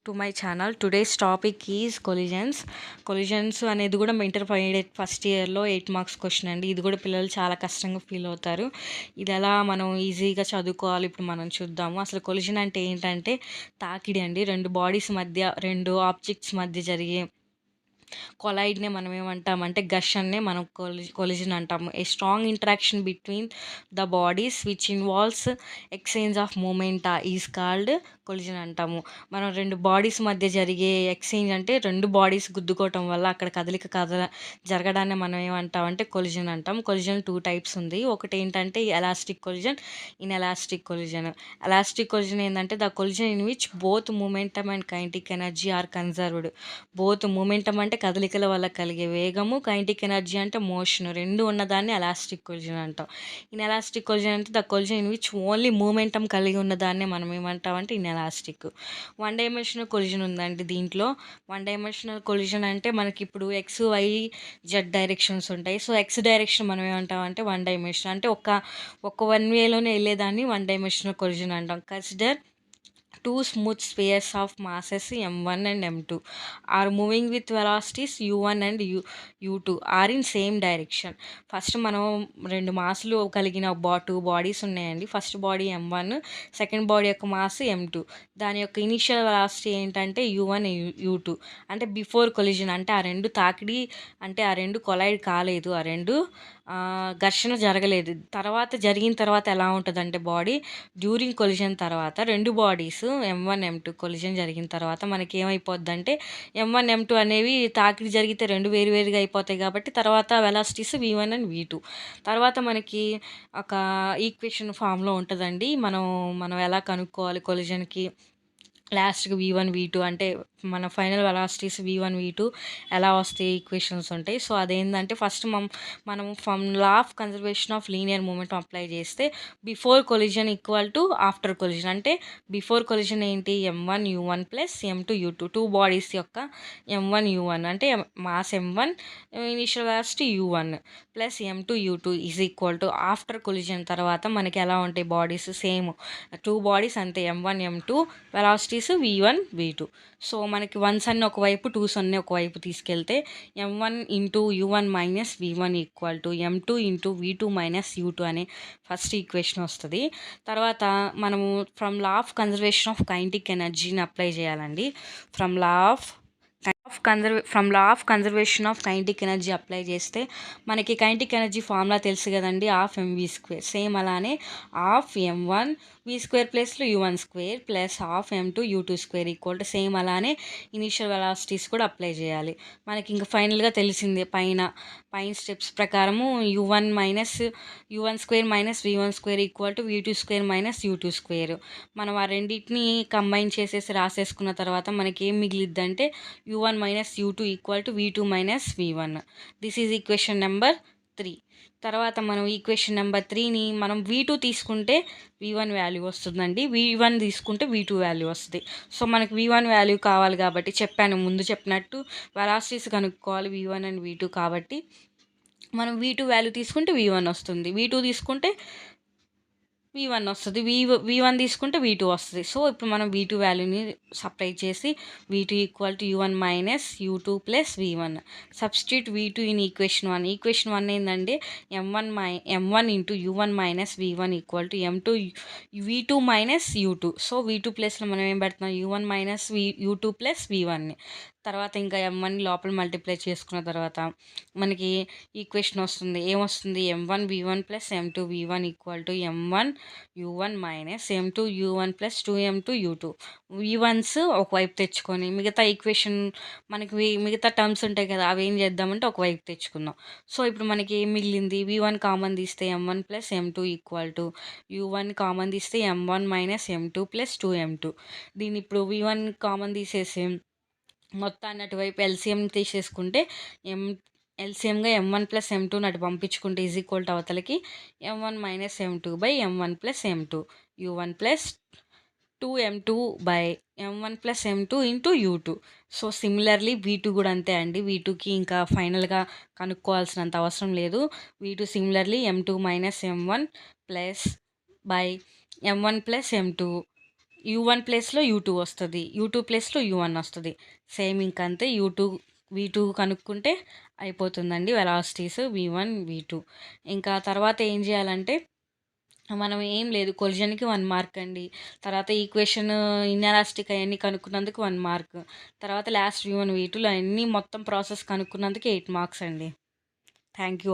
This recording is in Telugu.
To my channel. Today's topic is collisions అనేది కూడా ఇంటర్మీడియట్ ఫస్ట్ ఇయర్లో 8 మార్క్స్ క్వశ్చన్ అండి. ఇది కూడా పిల్లలు చాలా కష్టంగా ఫీల్ అవుతారు. ఇది ఎలా మనం ఈజీగా చదువుకోవాలి ఇప్పుడు మనం చూద్దాము. అసలు కొలిజన్ అంటే ఏంటంటే తాకిడి అండి. రెండు బాడీస్ మధ్య, రెండు ఆబ్జెక్ట్స్ మధ్య జరిగే కొలైడ్నే మనం ఏమంటామంటే ఘర్షణనే మనం కొలిజన్ అంటాము. A strong interaction between the bodies which involves exchange of momenta is called collision అంటాము. మనం రెండు బాడీస్ మధ్య జరిగే ఎక్స్చేంజ్ అంటే రెండు బాడీస్ గుద్దుకోవటం వల్ల అక్కడ జరగడాన్ని మనం ఏమంటామంటే కొలిజన్ అంటాం. కొలిజన్ 2 టైప్స్ ఉంది. ఒకటి ఏంటంటే elastic collision, inelastic collision. Elastic collision ఏంటంటే the collision in which both momentum and kinetic energy are conserved. Both momentum అంటే కదలికల వల్ల కలిగే వేగము, కైనెటిక్ ఎనర్జీ అంటే మోషన్, రెండు ఉన్నదాన్ని ఎలాస్టిక్ కొలిజన్ అంటాం. ఇన్ఎలాస్టిక్ కొలిజన్ అంటే the collision in which only momentum కలిగి ఉన్నదాన్ని మనం ఏమంటామంటే ఇన్ఎలాస్టిక్. వన్ డైమెన్షనల్ కొలిజన్ ఉందండి. దీంట్లో వన్ డైమెన్షనల్ కొలిజన్ అంటే మనకి ఇప్పుడు ఎక్స్, వై, జెడ్ డైరెక్షన్స్ ఉంటాయి. సో ఎక్స్ డైరెక్షన్ మనం ఏమంటామంటే వన్ డైమెన్షన్ అంటే ఒక వన్ వేలోనే వెళ్ళేదాన్ని వన్ డైమెన్షనల్ కొలిజన్ అంటాం. Consider two smooth spheres of masses m1 and m2 are moving with velocities u1 and u2 are in same direction. First మనం రెండు మాసులు కలిగిన టూ బాడీస్ ఉన్నాయండి. First body m1, second body యొక్క మాస్ m2. దాని యొక్క ఇనిషియల్ వెలాసిటీ ఏంటంటే u1 u2. అంటే బిఫోర్ కొలిజన్ అంటే ఆ రెండు తాకిడి అంటే ఆ రెండు కొలైడ్ కాలేదు, ఆ రెండు ఘర్షణ జరగలేదు. జరిగిన తర్వాత ఎలా ఉంటుందంటే బాడీ డ్యూరింగ్ కొలిజన్ తర్వాత రెండు బాడీస్ m1 m2 కొలిజన్ జరిగిన తర్వాత మనకి ఏమైపోద్దంటే m1 m2 అనేవి తాకిడి జరిగితే రెండు వేరువేరుగా అయిపోతాయి కాబట్టి తర్వాత వెలాసిటీస్ v1 అండ్ v2. తర్వాత మనకి ఒక ఈక్వేషన్ ఫామ్లో ఉంటుందండి. మనం ఎలా కనుక్కోవాలి కొలిజన్కి లాస్ట్కి v1 v2 అంటే మన ఫైనల్ వెలాసిటీస్ v1 v2 ఎలా వస్తాయి ఈక్వేషన్స్ ఉంటాయి. సో అదేంటంటే ఫస్ట్ మనం from law of conservation of linear moment apply చేస్తే before collision equal to after collision. అంటే బిఫోర్ కొలిజన్ ఏంటి m1 u1 plus m2 u2, two bodies యొక్క m1 u1 అంటే mass m1 initial velocity u1 plus m2 u2 is equal to after collision తర్వాత మనకి ఎలా ఉంటాయి బాడీస్ సేమ్ టూ బాడీస్ అంతే m1 m2 velocities v1 v2. So మనకి వన్స్ అన్ని ఒకవైపు టూస్ అన్ని ఒకవైపు తీసుకెళ్తే m1 into u1 minus v1 equal to m2 into v2 minus u2 అనే ఫస్ట్ ఈక్వేషన్ వస్తుంది. తర్వాత మనము from law of conservation of kinetic ఎనర్జీని అప్లై చేయాలండి. From law of conservation of kinetic energy apply చేస్తే మనకి కైనెటిక్ ఎనర్జీ ఫార్ములా తెలుసు కదండి, హాఫ్ mv². సేమ్ అలానే హాఫ్ m1 v² ప్లస్లో u1² plus half m2 u2² equal to same అలానే ఇనీషియల్ వెలాసిటీస్ కూడా అప్లై చేయాలి. మనకి ఇంకా ఫైనల్గా తెలిసిందే పైన స్టెప్స్ ప్రకారము u1² minus v1² equal to v2² minus u2². మనం ఆ రెండింటిని కంబైన్ చేసేసి రాసేసుకున్న తర్వాత మనకి ఏం మిగిలిద్దంటే u1 minus u2 equal to v2 minus v1. This is equation number 3. తర్వాత మనం ఈక్వేషన్ నెంబర్ 3ని మనం v2 తీసుకుంటే v1 వాల్యూ వస్తుందండి, v1 తీసుకుంటే v2 వాల్యూ వస్తుంది. సో మనకి v1 వాల్యూ కావాలి కాబట్టి ముందు చెప్పినట్టు వెలాసిటీస్ కనుక్కోవాలి v1 అండ్ v2 కాబట్టి మనం v2 వాల్యూ తీసుకుంటే v1 వస్తుంది, v2 తీసుకుంటే v1 వస్తుంది, v1 తీసుకుంటే v2 వస్తుంది. సో ఇప్పుడు మనం v2 వాల్యూని సపరేట్ చేసి v2 equal to u1 minus u2 plus v1. Substitute v2 in equation 1. Equation 1 ఏంటంటే m1 into u1 minus v1 equal to m2 v2 minus u2. So v2 ప్లస్లో మనం ఏం పెడుతున్నాం u1 మైనస్ u2 ప్లస్ v1ని. తర్వాత ఇంకా m1 లోపల మల్టిప్లై చేసుకున్న తర్వాత మనకి ఈక్వేషన్ వస్తుంది. ఏమొస్తుంది m1 v1 plus m2 v1 equal to m1 u1 minus m2 u1 plus 2m2 u2. v1s ఒకవైపు తెచ్చుకొని మిగతా ఈక్వేషన్ మనకి మిగతా టర్మ్స్ ఉంటాయి కదా అవి ఏం చేద్దామంటే ఒకవైపు తెచ్చుకుందాం. సో ఇప్పుడు మనకి ఏం మిగిలింది v1 కామన్ తీస్తే m1 plus m2 equal to u1 common తీస్తే m1 minus m2 plus 2m2. దీన్ని ఇప్పుడు v1 కామన్ తీసేసి మొత్తాన్ని అటువైపు ఎల్సిఎం తీసేసుకుంటే ఎల్సిఎంగా m1 ప్లస్ m2 అటు పంపించుకుంటే ఈజ్ ఈక్వల్ టు అవతలకి m1 minus m2 by m1 plus m2 u1 plus 2m2 by m1 plus m2 into u2. So similarly v2 కూడా అంతే అండి. v2కి ఇంకా ఫైనల్గా కనుక్కోవాల్సినంత అవసరం లేదు. v2 similarly m2 minus m1 plus by m1 plus m2 U1 ప్లేస్‌లో U2 వస్తది. U2 ప్లేస్‌లో U1 వస్తది. సేమ్ ఇంకంతే V2 కనుక్కుంటే అయిపోతుందండి వెలాసిటీస్ V1, V2. ఇంకా తర్వాత ఏం జేయాలంటే, మనం ఏం లేదు కొలిజన్‌కి 1 మార్క్ అండి. తర్వాత ఈక్వేషన్ ఇన్ఎలాస్టిక్ అయన్నీ కనుక్కున్నందుకు 1 మార్క్. తర్వాత లాస్ట్ V1, V2లో అన్నీ మొత్తం ప్రాసెస్ కనుక్కున్నందుకు 8 మార్క్స్ అండి. Thank you.